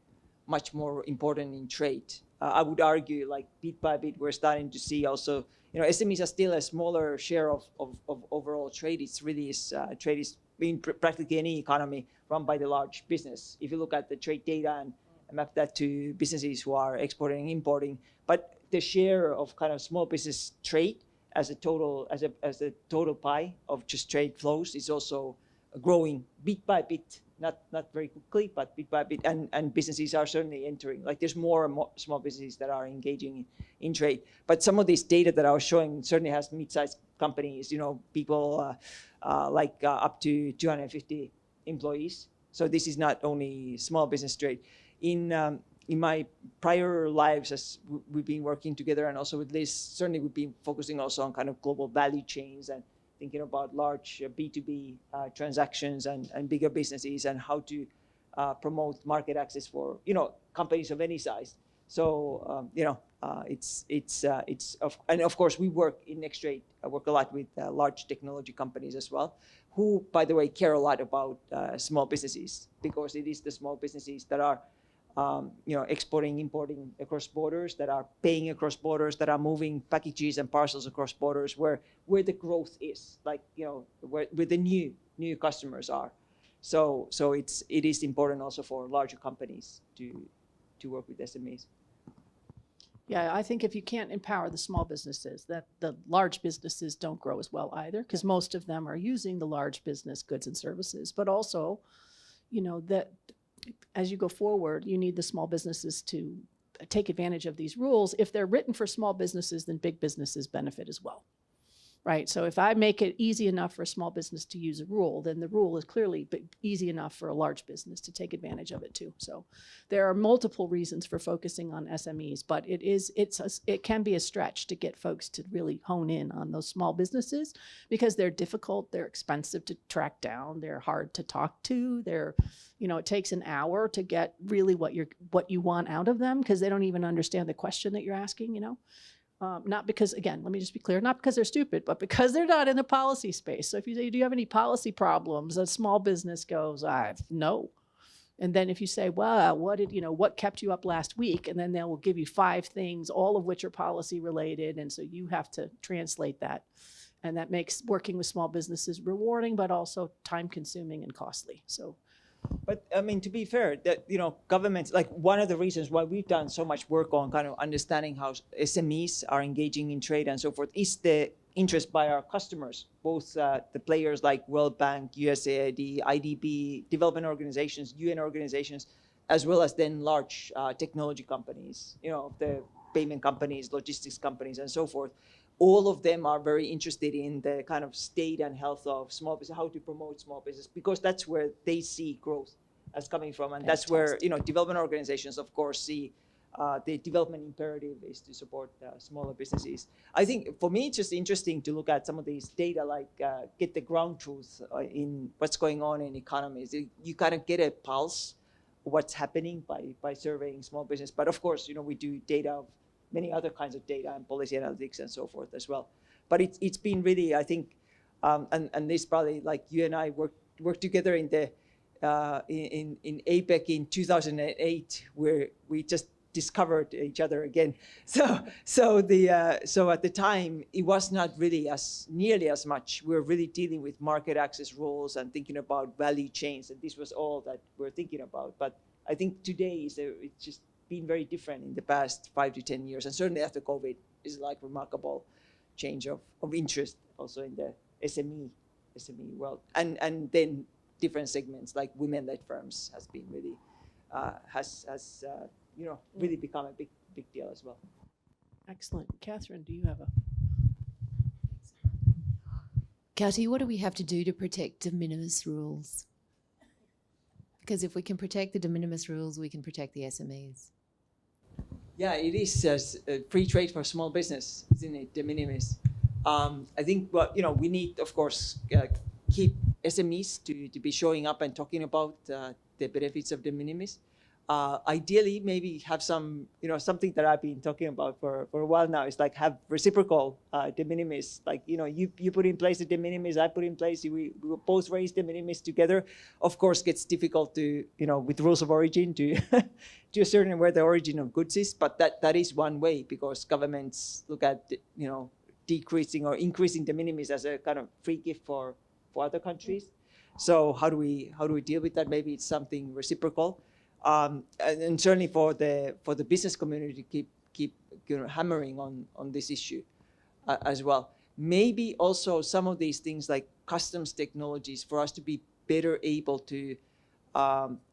Speaker 3: much more important in trade. I would argue, like bit by bit, we're starting to see also, SMEs are still a smaller share of overall trade. It's really trade is in practically any economy run by the large business. If you look at the trade data and map that to businesses who are exporting and importing, but the share of kind of small business trade as a total pie of just trade flows is also growing bit by bit, not very quickly, but bit by bit. And businesses are certainly entering. Like there's more and more small businesses that are engaging in trade. But some of this data that I was showing certainly has mid-sized companies, people up to 250 employees. So this is not only small business trade. In my prior lives, as we've been working together and also with Liz, certainly we've been focusing also on kind of global value chains and thinking about large B2B transactions and bigger businesses and how to promote market access for, companies of any size. So, and of course we work in Nextrade. I work a lot with large technology companies as well, who, by the way, care a lot about small businesses, because it is the small businesses that are exporting, importing across borders, that are paying across borders, that are moving packages and parcels across borders, where the growth is, where the new customers are. So it is important also for larger companies to work with SMEs.
Speaker 2: Yeah, I think if you can't empower the small businesses, that the large businesses don't grow as well either, because most of them are using the large business goods and services, but also, that as you go forward, you need the small businesses to take advantage of these rules. If they're written for small businesses, then big businesses benefit as well, right? So if I make it easy enough for a small business to use a rule, then the rule is clearly easy enough for a large business to take advantage of it too. So there are multiple reasons for focusing on SMEs, but it can be a stretch to get folks to really hone in on those small businesses, because they're difficult, they're expensive to track down, they're hard to talk to, it takes an hour to get really what you want out of them, because they don't even understand the question that you're asking, Not because, again, let me just be clear, not because they're stupid, but because they're not in the policy space. So if you say, do you have any policy problems? A small business goes, no. And then if you say, well, what kept you up last week? And then they will give you 5 things, all of which are policy related. And so you have to translate that. And that makes working with small businesses rewarding, but also time consuming and costly. So.
Speaker 3: But I mean, to be fair, that governments, like one of the reasons why we've done so much work on kind of understanding how SMEs are engaging in trade and so forth is the interest by our customers, both the players like World Bank, USAID, IDB, development organizations, UN organizations, as well as then large technology companies, the payment companies, logistics companies, and so forth. All of them are very interested in the kind of state and health of small business, how to promote small business, because that's where they see growth. as coming from, and that's where development organizations, of course, see the development imperative is to support smaller businesses. I think for me, it's just interesting to look at some of these data, like get the ground truth in what's going on in economies. You kind of get a pulse of what's happening by surveying small business. But of course, we do data of many other kinds of data and policy analytics and so forth as well. But it's been really, I think, and this probably, like you and I worked together in the in APEC in 2008, where we just discovered each other again. So at the time, it was not really nearly as much. We were really dealing with market access rules and thinking about value chains, and this was all that we're thinking about. But I think today it's just been very different in the past 5 to 10 years, and certainly after COVID is like remarkable change of interest also in the SME world, and then different segments like women-led firms has been really really become a big deal as well.
Speaker 2: Excellent. Catherine, do you have a...
Speaker 8: Kati, what do we have to do to protect de minimis rules? Because if we can protect the de minimis rules, we can protect the SMEs.
Speaker 3: Yeah, it is free trade for small business, isn't it? De minimis. I think we need, of course, keep SMEs to be showing up and talking about the benefits of de minimis. Ideally, maybe have some, something that I've been talking about for a while now is like have reciprocal de minimis. Like, you put in place a de minimis, I put in place, we both raise de minimis together. Of course, gets difficult to, with rules of origin to to ascertain where the origin of goods is. But that is one way, because governments look at, decreasing or increasing de minimis as a kind of free gift for other countries. So how do we deal with that? Maybe it's something reciprocal. And certainly for the business community to keep hammering on this issue as well. Maybe also some of these things like customs technologies for us to be better able to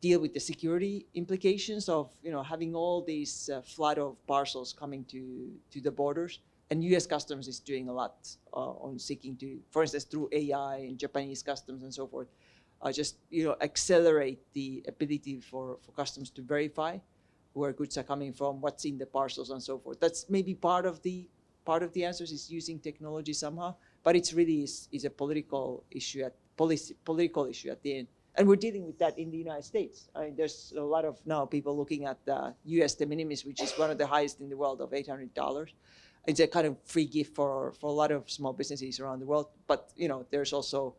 Speaker 3: deal with the security implications of having all these flood of parcels coming to the borders. And U.S. Customs is doing a lot on seeking to, for instance, through AI and Japanese customs and so forth, just accelerate the ability for customs to verify where goods are coming from, what's in the parcels and so forth. That's maybe part of the answers is using technology somehow, but it's really is a political issue political issue at the end. And we're dealing with that in the United States. I mean, there's a lot of now people looking at the U.S. de minimis, which is one of the highest in the world of $800. It's a kind of free gift for a lot of small businesses around the world. But there's also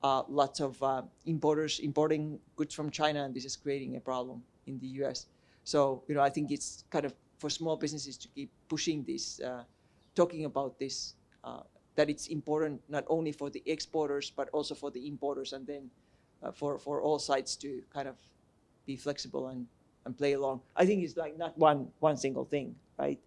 Speaker 3: lots of importers importing goods from China, and this is creating a problem in the U.S. So I think it's kind of for small businesses to keep pushing this, talking about this, that it's important not only for the exporters but also for the importers, and then for all sides to kind of be flexible and play along. I think it's like not one single thing, right?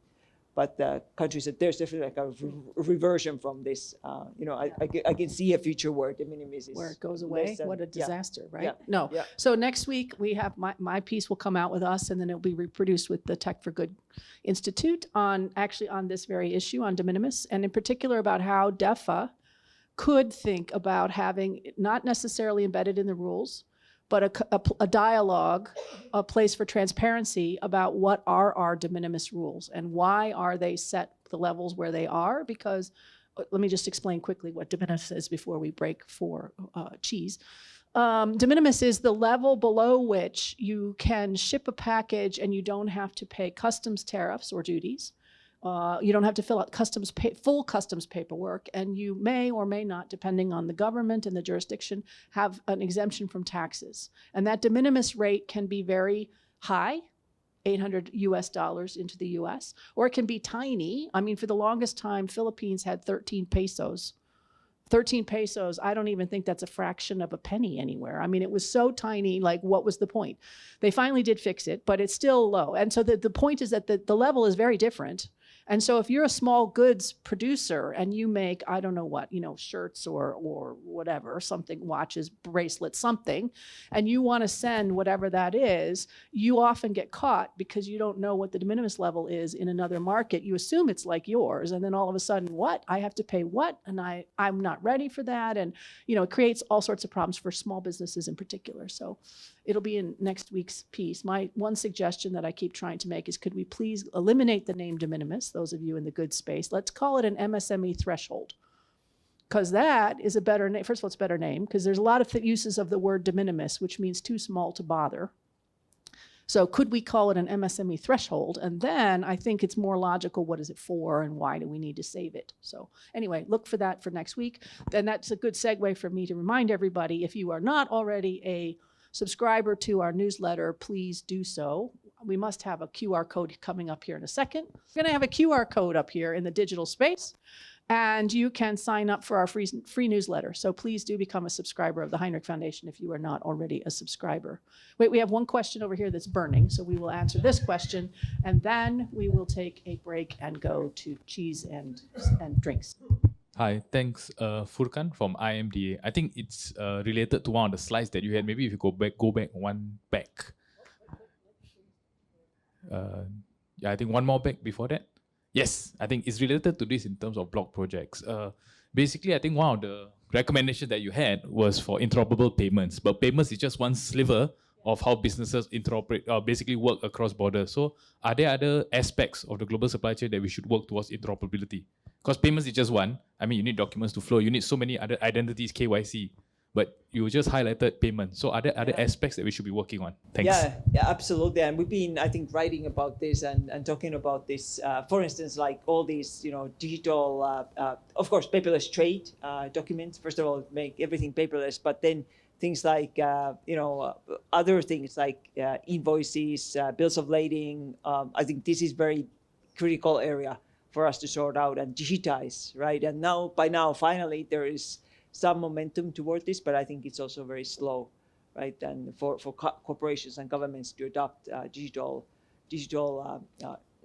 Speaker 3: But countries that there's definitely like a reversion from this. I can see a future where de minimis is
Speaker 2: where it goes away. What a disaster, right?
Speaker 3: Yeah.
Speaker 2: No.
Speaker 3: Yeah.
Speaker 2: So next week we have my piece will come out with us, and then it'll be reproduced with the Tech for Good Institute on this very issue on de minimis, and in particular about how DEFA could think about having not necessarily embedded in the rules, but a dialogue, a place for transparency about what are our de minimis rules and why are they set the levels where they are. Because let me just explain quickly what de minimis is before we break for cheese. De minimis is the level below which you can ship a package and you don't have to pay customs tariffs or duties. You don't have to fill out full customs paperwork, and you may or may not, depending on the government and the jurisdiction, have an exemption from taxes. And that de minimis rate can be very high, $800 US into the US, or it can be tiny. I mean, for the longest time, Philippines had 13 pesos. 13 pesos, I don't even think that's a fraction of a penny anywhere. I mean, it was so tiny, like what was the point? They finally did fix it, but it's still low. And so the point is that the level is very different. And so if you're a small goods producer and you make, I don't know what, shirts or whatever, something, watches, bracelets, something, and you want to send whatever that is, you often get caught because you don't know what the de minimis level is in another market. You assume it's like yours, and then all of a sudden, what? I have to pay what? And I'm not ready for that. And, it creates all sorts of problems for small businesses in particular. So It'll be in next week's piece. My one suggestion that I keep trying to make is, could we please eliminate the name de minimis, those of you in the good space. Let's call it an MSME threshold, because that is a better name. First of all, it's a better name, because there's a lot of uses of the word de minimis, which means too small to bother. So could we call it an MSME threshold? And then I think it's more logical, what is it for and why do we need to save it? So anyway, look for that for next week. And that's a good segue for me to remind everybody, if you are not already a subscriber to our newsletter, please do so. We must have a QR code coming up here in a second. We're going to have a QR code up here in the digital space, and you can sign up for our free newsletter. So please do become a subscriber of the Hinrich Foundation if you are not already a subscriber. Wait, we have one question over here that's burning, so we will answer this question, and then we will take a break and go to cheese and drinks.
Speaker 9: Hi, thanks, Furkan from IMDA. I think it's related to one of the slides that you had. Maybe if you go back one back. Yeah, I think one more back before that. Yes, I think it's related to this in terms of block projects. Basically, I think one of the recommendations that you had was for interoperable payments, but payments is just one sliver of how businesses interoperate, basically work across borders. So are there other aspects of the global supply chain that we should work towards interoperability? Because payments is just one. I mean, you need documents to flow. You need so many other identities, KYC. But you just highlighted payment. So are there other aspects that we should be working on? Thanks.
Speaker 3: Yeah, absolutely. And we've been, I think, writing about this and talking about this. For instance, like all these, digital, of course, paperless trade documents. First of all, make everything paperless. But then things like, other things like invoices, bills of lading. I think this is very critical area for us to sort out and digitize, right? And by now, finally, there is some momentum toward this, but I think it's also very slow, right? And for corporations and governments to adopt digital,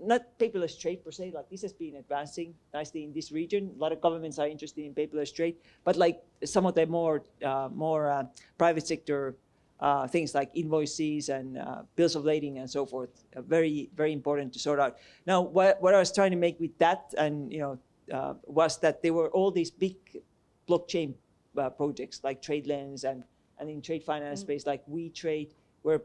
Speaker 3: not paperless trade per se, like this has been advancing nicely in this region. A lot of governments are interested in paperless trade, but like some of the more private sector things like invoices and bills of lading and so forth, very, very important to sort out. Now, what I was trying to make with that, and was that there were all these big blockchain projects like TradeLens and in trade finance space like WeTrade, where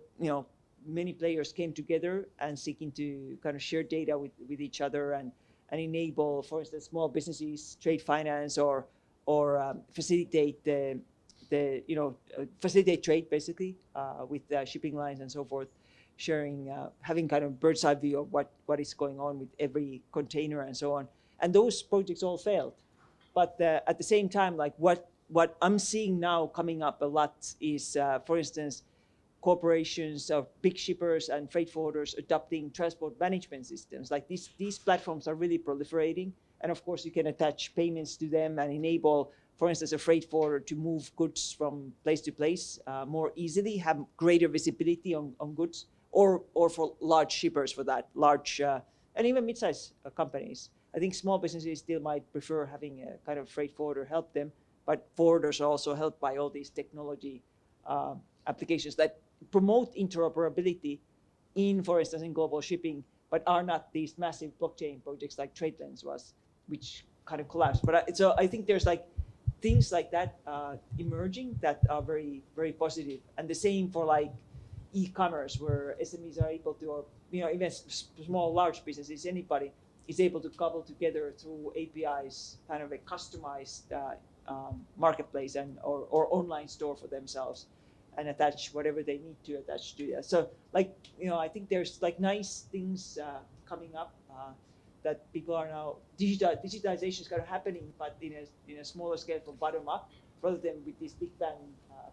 Speaker 3: many players came together and seeking to kind of share data with each other and enable, for instance, small businesses, trade finance, or facilitate facilitate trade basically with shipping lines and so forth, sharing, having kind of bird's eye view of what is going on with every container and so on. And those projects all failed. But at the same time, like what I'm seeing now coming up a lot is, for instance, corporations of big shippers and freight forwarders adopting transport management systems. Like these platforms are really proliferating. And of course, you can attach payments to them and enable, for instance, a freight forwarder to move goods from place to place more easily, have greater visibility on goods, or for large shippers for that, large and even mid-sized companies. I think small businesses still might prefer having a kind of freight forwarder help them, but forwarders are also helped by all these technology applications that promote interoperability in, for instance, in global shipping, but are not these massive blockchain projects like TradeLens was, which kind of collapsed. But so I think there's like things like that emerging that are very, very positive. And the same for like e-commerce, where SMEs are able to, or even small, large businesses, anybody is able to cobble together through APIs, kind of a customized marketplace or online store for themselves, and attach whatever they need to attach to that. So like, I think there's like nice things coming up that people are now, digitization is kind of happening, but in a smaller scale from bottom up, rather than with these big bang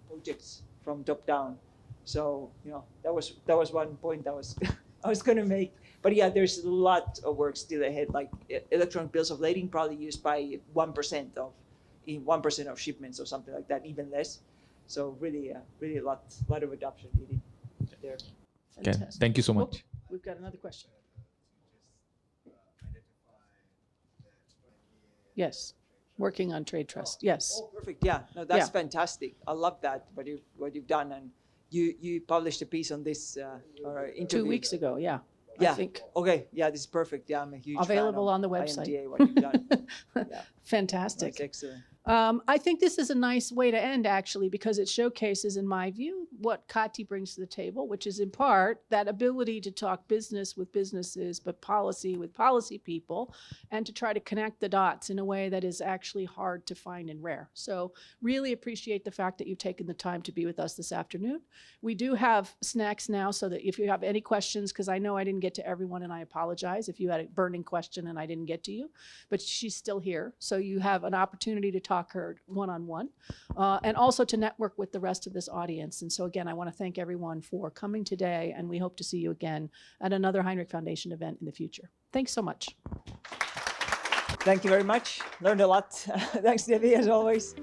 Speaker 3: projects from top down. So, that was one point that was I was going to make. But yeah, there's a lot of work still ahead. Like electronic bills of lading probably used by 1% of shipments or something like that, even less. So really a lot of adoption needed there.
Speaker 9: Okay, thank you so much.
Speaker 2: Oh, we've got another question. Yes, working on trade trust. Yes.
Speaker 3: Oh, perfect. Yeah, no, that's fantastic. I love that. What you've done, and you published a piece on this or interview
Speaker 2: 2 weeks ago. Yeah.
Speaker 3: Yeah.
Speaker 2: I think.
Speaker 3: Okay. Yeah, this is perfect. Yeah, I'm a huge
Speaker 2: available
Speaker 3: fan
Speaker 2: on the website.
Speaker 3: IMDA, what you've done. Yeah.
Speaker 2: Fantastic.
Speaker 3: That's excellent.
Speaker 2: I think this is a nice way to end, actually, because it showcases, in my view, what Kati brings to the table, which is in part that ability to talk business with businesses, but policy with policy people, and to try to connect the dots in a way that is actually hard to find and rare. So really appreciate the fact that you've taken the time to be with us this afternoon. We do have snacks now, so that if you have any questions, because I know I didn't get to everyone and I apologize if you had a burning question and I didn't get to you, but she's still here. So you have an opportunity to talk her one-on-one and also to network with the rest of this audience. And so again, I want to thank everyone for coming today, and we hope to see you again at another Hinrich Foundation event in the future. Thanks so much.
Speaker 3: Thank you very much. Learned a lot. Thanks, Debbie, as always.